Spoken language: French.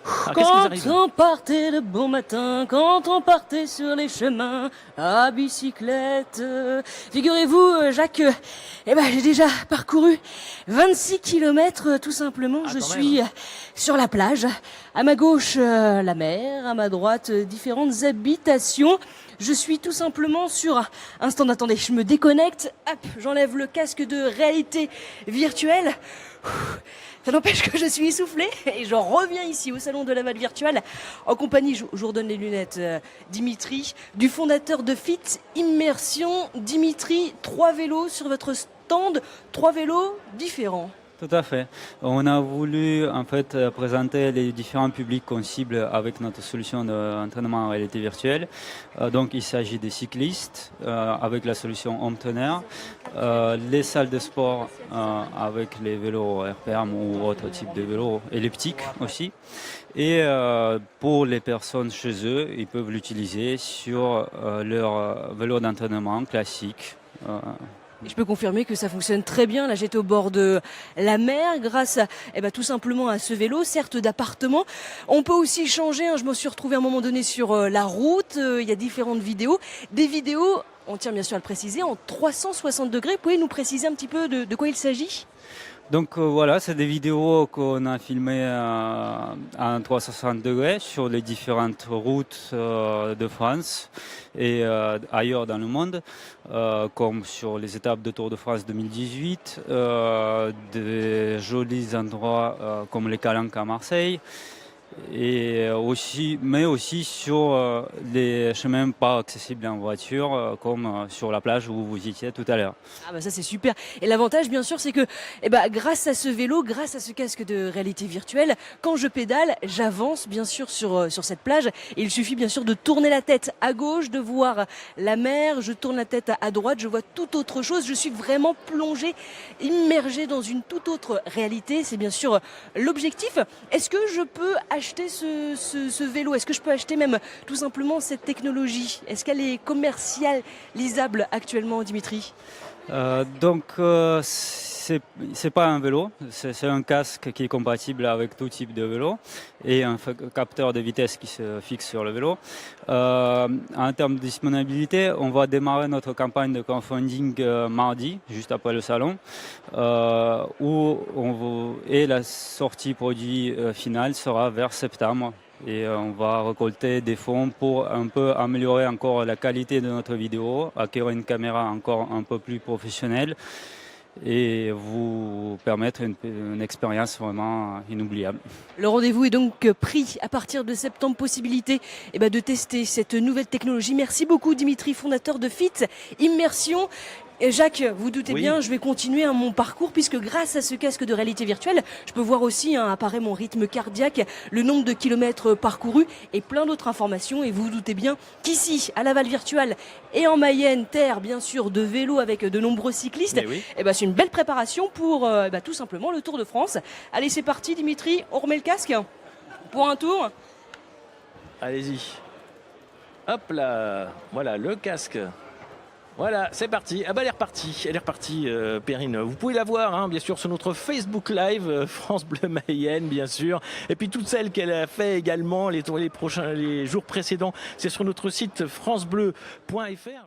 Alors, qu'est-ce qui vous Quand arrive? on partait le bon matin, quand on partait sur les chemins à bicyclette. Figurez-vous, Jacques, j'ai déjà parcouru 26 kilomètres tout simplement. Ah, Je quand suis même. sur la plage. À ma gauche, la mer. À ma droite, différentes habitations. Je suis tout simplement sur un stand. Attendez, je me déconnecte. Hop, j'enlève le casque de réalité virtuelle. Ça n'empêche que je suis essoufflée et je reviens ici au salon de la Laval virtuelle en compagnie, je vous redonne les lunettes, Dimitri, du fondateur de Fit Immersion. Dimitri, 3 vélos sur votre stand, 3 vélos différents. Tout à fait. On a voulu en fait présenter les différents publics qu'on cible avec notre solution d'entraînement en réalité virtuelle. Donc il s'agit des cyclistes avec la solution Home Trainer, les salles de sport avec les vélos RPM ou autres types de vélos elliptiques aussi. Et pour les personnes chez eux, ils peuvent l'utiliser sur leur vélo d'entraînement classique. Et je peux confirmer que ça fonctionne très bien. Là, j'étais au bord de la mer grâce à, tout simplement à ce vélo, certes d'appartement. On peut aussi changer. Je me suis retrouvée à un moment donné sur la route. Il y a différentes vidéos. Des vidéos, on tient bien sûr à le préciser, en 360 degrés. Vous pouvez nous préciser un petit peu de quoi il s'agit ? Donc voilà, c'est des vidéos qu'on a filmées à 360 degrés sur les différentes routes de France et ailleurs dans le monde, comme sur les étapes de Tour de France 2018, des jolis endroits comme les Calanques à Marseille. Et aussi, mais aussi sur les chemins pas accessibles en voiture, comme sur la plage où vous étiez tout à l'heure. Ah ça c'est super. Et l'avantage bien sûr c'est que grâce à ce vélo, grâce à ce casque de réalité virtuelle, quand je pédale, j'avance bien sûr sur cette plage. Et il suffit bien sûr de tourner la tête à gauche, de voir la mer, je tourne la tête à droite, je vois tout autre chose. Je suis vraiment plongée, immergée dans une toute autre réalité. C'est bien sûr l'objectif. Est-ce que je peux acheter ce vélo? Est-ce que je peux acheter même tout simplement cette technologie? Est-ce qu'elle est commercialisable actuellement, Dimitri? C'est pas un vélo, c'est un casque qui est compatible avec tout type de vélo et un capteur de vitesse qui se fixe sur le vélo. En termes de disponibilité, on va démarrer notre campagne de crowdfunding mardi, juste après le salon, et la sortie produit finale sera vers septembre. Et on va récolter des fonds pour un peu améliorer encore la qualité de notre vidéo, acquérir une caméra encore un peu plus professionnelle et vous permettre une expérience vraiment inoubliable. Le rendez-vous est donc pris à partir de septembre. Possibilité de tester cette nouvelle technologie. Merci beaucoup Dimitri, fondateur de Fit Immersion. Et Jacques, vous doutez bien, je vais continuer mon parcours puisque grâce à ce casque de réalité virtuelle, je peux voir aussi apparaître mon rythme cardiaque, le nombre de kilomètres parcourus et plein d'autres informations. Et vous doutez bien qu'ici, à Laval virtuelle et en Mayenne, terre bien sûr de vélo avec de nombreux cyclistes, c'est une belle préparation pour tout simplement le Tour de France. Allez, c'est parti Dimitri, on remet le casque pour un tour. Allez-y. Hop là. Voilà, le casque. Voilà, c'est parti. Ah bah elle est repartie, Perrine. Vous pouvez la voir, bien sûr, sur notre Facebook Live, France Bleu Mayenne, bien sûr. Et puis toutes celles qu'elle a fait également les jours précédents, c'est sur notre site francebleu.fr.